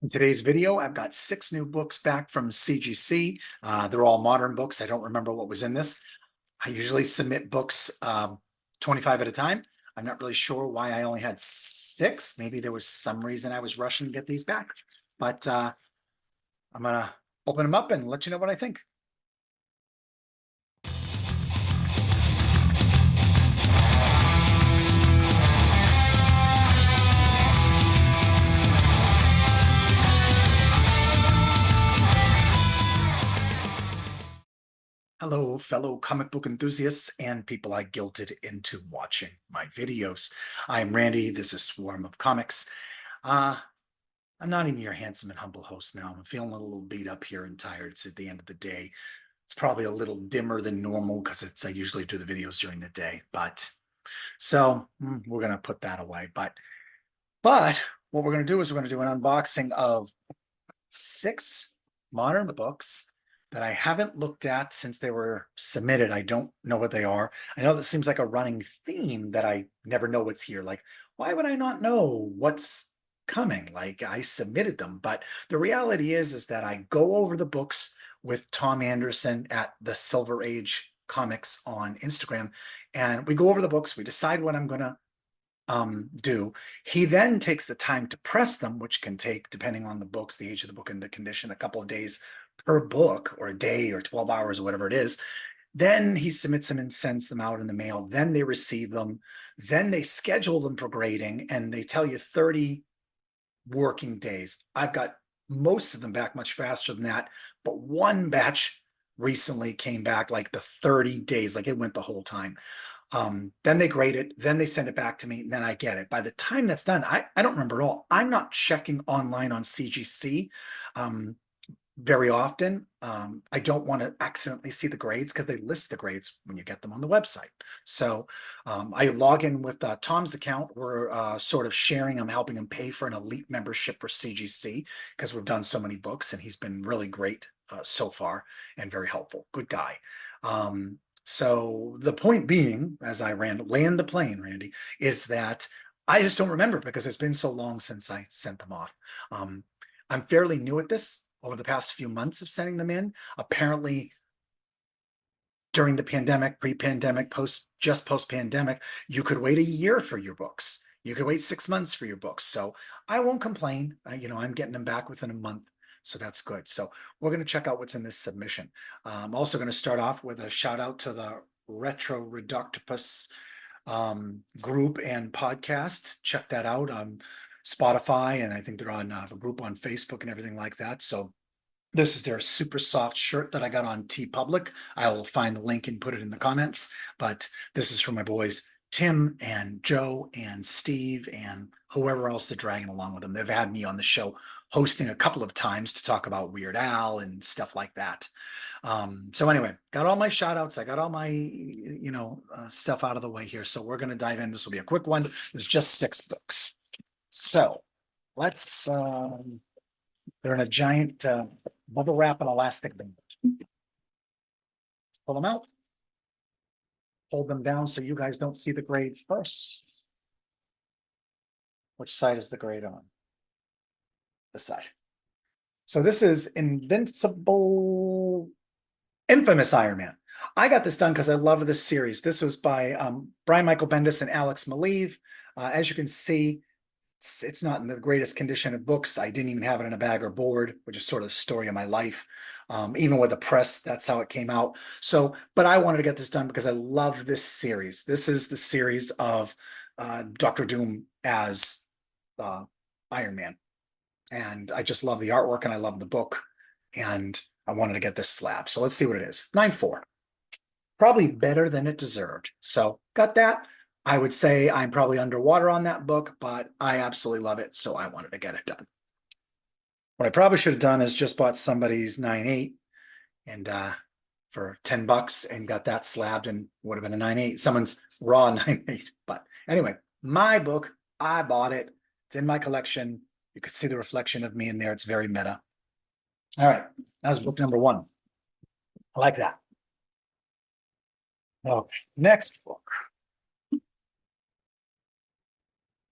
In today's video, I've got 6 new books back from CGC. They're all modern books. I don't remember what was in this. I usually submit books 25 at a time. I'm not really sure why I only had 6. Maybe there was some reason I was rushing to get these back. But I'm going to open them up and let you know what I think. Hello, fellow comic book enthusiasts and people I guilted into watching my videos. I'm Randy. This is Swarm of Comics. I'm not even your handsome and humble host now. I'm feeling a little beat up here and tired. It's at the end of the day. It's probably a little dimmer than normal because I usually do the videos during the day. But so we're gonna put that away. But what we're gonna do is we're gonna do an unboxing of 6 modern books that I haven't looked at since they were submitted. I don't know what they are. I know that seems like a running theme that I never know what's here. Like, why would I not know what's coming? Like, I submitted them. But the reality is that I go over the books with Tom Anderson at the Silver Age Comics on Instagram, and we go over the books. We decide what I'm gonna do. He then takes the time to press them, which can take, depending on the books, the age of the book and the condition, a couple of days per book, or a day, or 12 hours, or whatever it is. Then he submits them and sends them out in the mail. Then they receive them. Then they schedule them for grading, and they tell you 30 working days. I've got most of them back much faster than that, but one batch recently came back like the 30 days, like it went the whole time. Then they grade it, then they send it back to me, and then I get it. By the time that's done, I don't remember at all. I'm not checking online on CGC very often. I don't want to accidentally see the grades because they list the grades when you get them on the website. So I log in with Tom's account. We're sort of sharing. I'm helping him pay for an elite membership for CGC because we've done so many books, and he's been really great so far and very helpful. Good guy. So the point being, as I land the plane, Randy, is that I just don't remember because it's been so long since I sent them off. I'm fairly new at this over the past few months of sending them in. Apparently, during the pandemic, pre-pandemic, post-pandemic, you could wait a year for your books. You could wait 6 months for your books. So I won't complain. I'm getting them back within a month. So that's good. So we're going to check out what's in this submission. I'm also going to start off with a shout out to the Ridoctopus group and podcast. Check that out on Spotify, and I think they're on a group on Facebook and everything like that. So this is their super soft shirt that I got on TeePublic. I will find the link and put it in the comments. But this is for my boys Tim and Joe and Steve and whoever else they're dragging along with them. They've had me on the show hosting a couple of times to talk about Weird Al and stuff like that. So anyway, got all my shout outs. I got all my, stuff out of the way here. So we're going to dive in. This will be a quick one. There's just 6 books. So let's, they're in a giant bubble wrap and elastic band. Pull them out. Hold them down so you guys don't see the grade first. Which side is the grade on? This side. So this is Infamous Iron Man. I got this done because I love this series. This was by Brian Michael Bendis and Alex Maleev. As you can see, it's not in the greatest condition of books. I didn't even have it in a bag or board, which is sort of the story of my life. Even with the press, that's how it came out. So, but I wanted to get this done because I love this series. This is the series of Dr. Doom as Iron Man. And I just love the artwork and I love the book. And I wanted to get this slab. So let's see what it is. 9.4. Probably better than it deserved. So got that. I would say I'm probably underwater on that book, but I absolutely love it. So I wanted to get it done. What I probably should have done is just bought somebody's 9.8 and for $10 and got that slabbed and would have been a 9.8. Someone's raw 9.8. But anyway, my book, I bought it. It's in my collection. You can see the reflection of me in there. It's very meta. All right, that was book number 1. I like that. Okay, next book.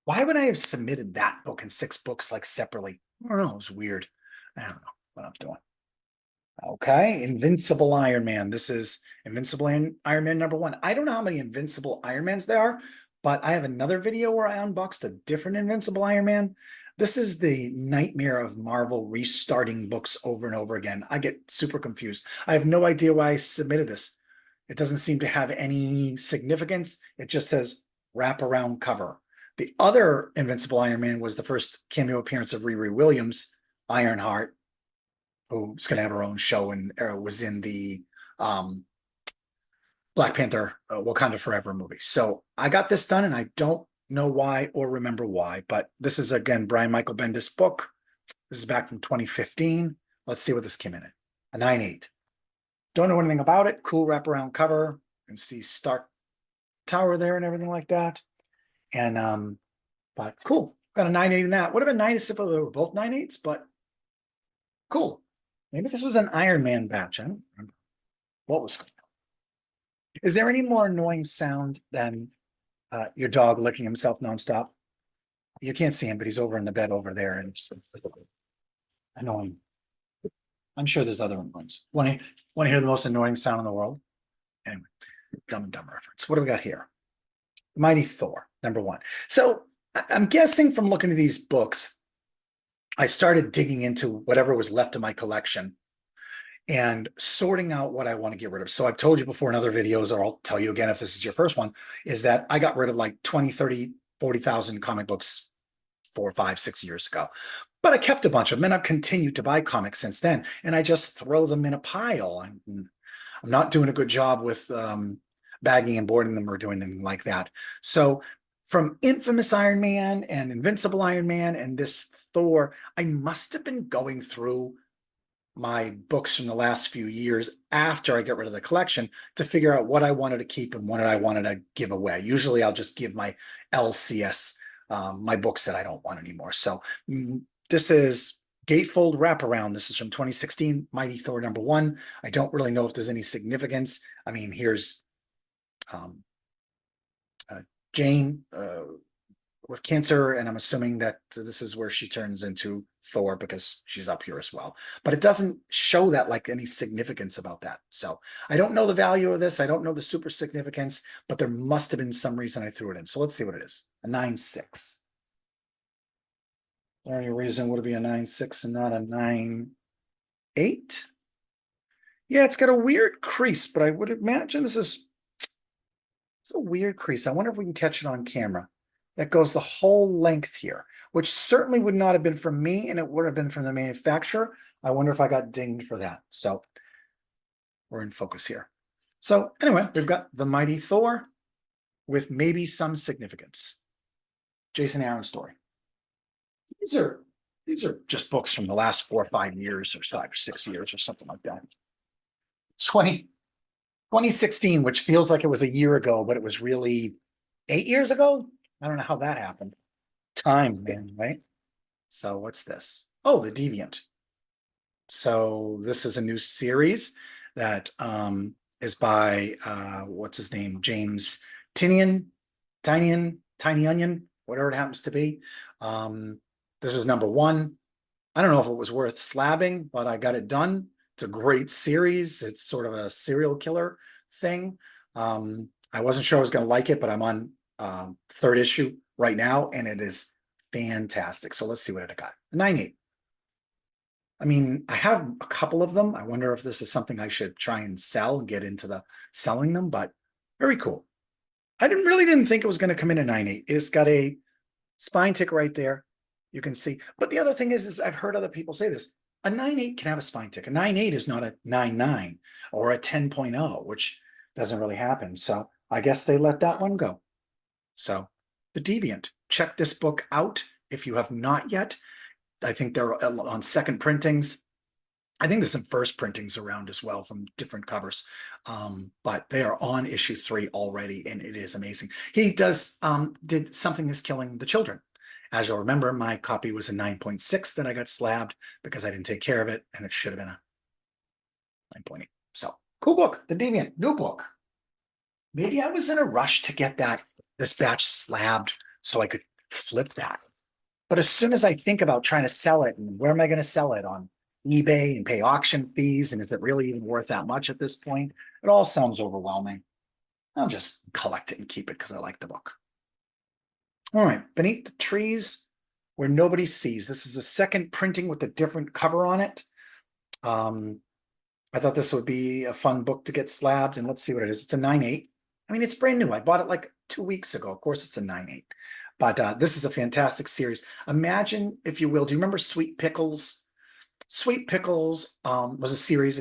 Why would I have submitted that book and 6 books like separately? I don't know. It was weird. I don't know what I'm doing. Okay, Invincible Iron Man. This is Invincible Iron Man #1. I don't know how many Invincible Iron Mans there are, but I have another video where I unboxed a different Invincible Iron Man. This is the nightmare of Marvel restarting books over and over again. I get super confused. I have no idea why I submitted this. It doesn't seem to have any significance. It just says wraparound cover. The other Invincible Iron Man was the first cameo appearance of Riri Williams, Ironheart, who's going to have her own show and was in the Black Panther Wakanda Forever movie. So I got this done and I don't know why or remember why, but this is again Brian Michael Bendis book. This is back from 2015. Let's see what this came in at. A 9.8. Don't know anything about it. Cool wraparound cover. You can see Stark Tower there and everything like that. And but cool. Got a 9.8 in that. Would have been nice if they were both 9.8s, but cool. Maybe this was an Iron Man batch. I don't remember what was going on. Is there any more annoying sound than your dog licking himself nonstop? You can't see him, but he's over in the bed over there, and it's annoying. I'm sure there's other ones. Want to hear the most annoying sound in the world? Anyway, Dumb and Dumb reference. What do we got here? Mighty Thor, #1. So I'm guessing from looking at these books, I started digging into whatever was left of my collection and sorting out what I want to get rid of. So I've told you before in other videos, or I'll tell you again if this is your first one, is that I got rid of like 20, 30, 40,000 comic books 4, 5, 6 years ago. But I kept a bunch of them and I've continued to buy comics since then. And I just throw them in a pile. I'm not doing a good job with bagging and boarding them or doing anything like that. So from Infamous Iron Man and Invincible Iron Man and this Thor, I must have been going through my books from the last few years after I get rid of the collection to figure out what I wanted to keep and what I wanted to give away. Usually I'll just give my LCS, my books that I don't want anymore. So this is Gatefold Wraparound. This is from 2016, Mighty Thor #1. I don't really know if there's any significance. I mean, here's Jane with cancer, and I'm assuming that this is where she turns into Thor because she's up here as well. But it doesn't show that like any significance about that. So I don't know the value of this. I don't know the super significance, but there must have been some reason I threw it in. So let's see what it is. A 9.6. Is there any reason would it be a 9.6 and not a 9.8? Yeah, it's got a weird crease, but I would imagine it's a weird crease. I wonder if we can catch it on camera. That goes the whole length here, which certainly would not have been from me, and it would have been from the manufacturer. I wonder if I got dinged for that. So we're in focus here. So anyway, we've got the Mighty Thor with maybe some significance. Jason Aaron story. These are just books from the last 4 or 5 years, or 5 or 6 years, or something like that. 2016, which feels like it was a year ago, but it was really 8 years ago. I don't know how that happened. Time, man, right? So what's this? Oh, the Deviant. So this is a new series that is by what's his name? James Tinian, Tiny Onion, whatever it happens to be. This was #1. I don't know if it was worth slabbing, but I got it done. It's a great series. It's sort of a serial killer thing. I wasn't sure I was going to like it, but I'm on 3rd issue right now, and it is fantastic. So let's see what it got. 9.8. I mean, I have a couple of them. I wonder if this is something I should try and sell and get into the selling them, but very cool. I really didn't think it was going to come in at 9.8. It's got a spine tick right there. You can see. But the other thing is I've heard other people say this. A 9.8 can have a spine tick. A 9.8 is not a 9.9 or a 10.0, which doesn't really happen. So I guess they let that one go. So the Deviant. Check this book out if you have not yet. I think they're on second printings. I think there's some first printings around as well from different covers. But they are on issue 3 already, and it is amazing. He did Something is Killing the Children. As you'll remember, my copy was a 9.6 that I got slabbed because I didn't take care of it, and it should have been a 9.8. So cool book, The Deviant, new book. Maybe I was in a rush to get this batch slabbed so I could flip that. But as soon as I think about trying to sell it and where am I going to sell it on eBay and pay auction fees, and is it really even worth that much at this point? It all sounds overwhelming. I'll just collect it and keep it because I like the book. All right, Beneath the Trees Where Nobody Sees. This is a second printing with a different cover on it. I thought this would be a fun book to get slabbed, and let's see what it is. It's a 9.8. I mean, it's brand new. I bought it like 2 weeks ago. Of course, it's a 9.8. But this is a fantastic series. Imagine, if you will, do you remember Sweet Pickles? Sweet Pickles was a series,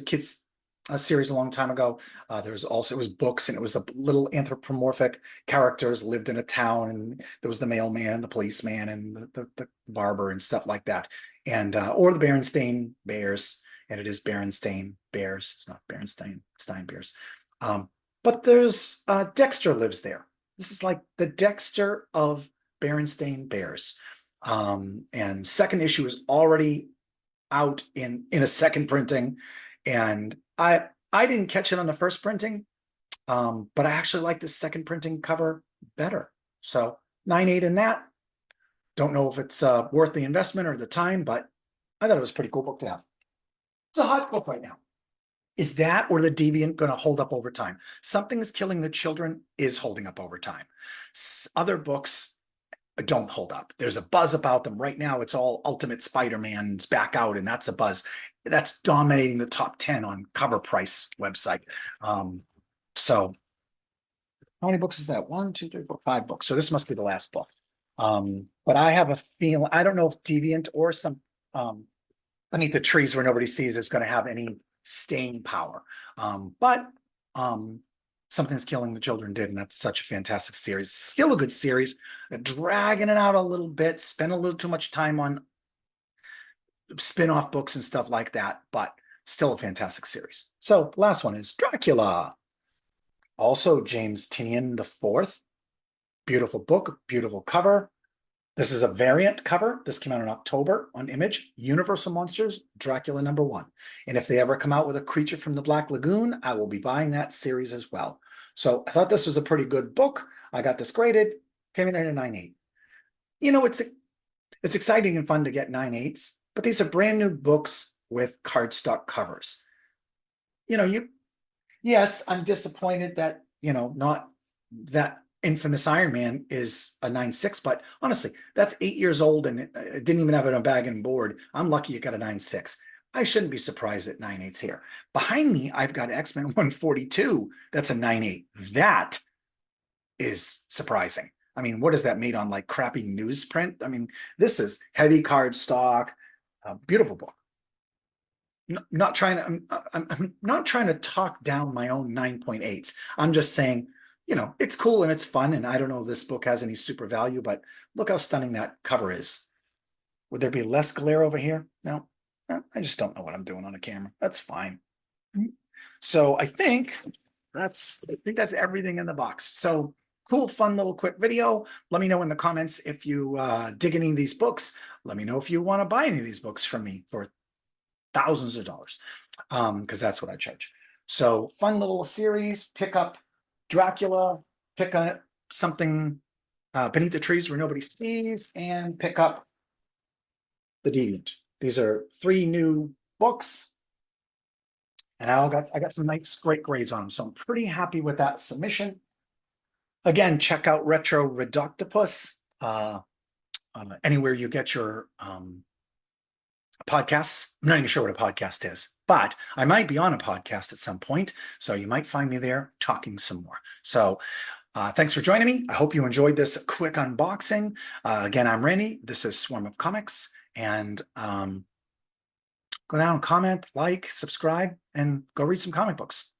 a series a long time ago. There was also, it was books, and it was the little anthropomorphic characters lived in a town, and there was the mailman and the policeman and the barber and stuff like that. And or the Berenstain Bears, and it is Berenstain Bears. It's not Berenstain Stein Bears. But there's Dexter lives there. This is like the Dexter of Berenstain Bears. And second issue is already out in a second printing, and I didn't catch it on the first printing, but I actually like this second printing cover better. So 9.8 in that. Don't know if it's worth the investment or the time, but I thought it was a pretty cool book to have. It's a hot book right now. Is that or the Deviant going to hold up over time? Something is Killing the Children is holding up over time. Other books don't hold up. There's a buzz about them right now. It's all Ultimate Spider-Man's back out, and that's a buzz that's dominating the top 10 on Cover Price website. So how many books is that? 1, 2, 3, 4, 5 books. So this must be the last book. But I have a feeling, I don't know if Deviant or some Beneath the Trees Where Nobody Sees is going to have any staying power. But Something's Killing the Children did, and that's such a fantastic series. Still a good series. Dragging it out a little bit, spent a little too much time on spin-off books and stuff like that, but still a fantastic series. So the last one is Dracula. Also James Tynion IV. Beautiful book, beautiful cover. This is a variant cover. This came out in October on Image. Universal Monsters, Dracula #1. And if they ever come out with a Creature from the Black Lagoon, I will be buying that series as well. So I thought this was a pretty good book. I got this graded, came in at a 9.8. You know, it's exciting and fun to get 9.8s, but these are brand new books with cardstock covers. You know, yes, I'm disappointed that, you know, not that Infamous Iron Man is a 9.6, but honestly, that's 8 years old and it didn't even have it on bag and board. I'm lucky it got a 9.6. I shouldn't be surprised that 9.8's here. Behind me, I've got X-Men 142. That's a 9.8. That is surprising. I mean, what is that made on, like crappy newsprint? I mean, this is heavy cardstock, beautiful book. I'm not trying to talk down my own 9.8s. I'm just saying, you know, it's cool and it's fun. And I don't know if this book has any super value, but look how stunning that cover is. Would there be less glare over here? No, I just don't know what I'm doing on a camera. That's fine. So I think that's everything in the box. So cool, fun little quick video. Let me know in the comments if you dig any of these books. Let me know if you want to buy any of these books from me for thousands of dollars, because that's what I charge. So fun little series. Pick up Dracula, pick up something Beneath the Trees Where Nobody Sees, and pick up The Deviant. These are 3 new books, and I got some nice, great grades on them. So I'm pretty happy with that submission. Again, check out Retro Ridoctopus anywhere you get your podcasts. I'm not even sure what a podcast is, but I might be on a podcast at some point, so you might find me there talking some more. So thanks for joining me. I hope you enjoyed this quick unboxing. Again, I'm Randy. This is Swarm of Comics, and go down, comment, like, subscribe, and go read some comic books.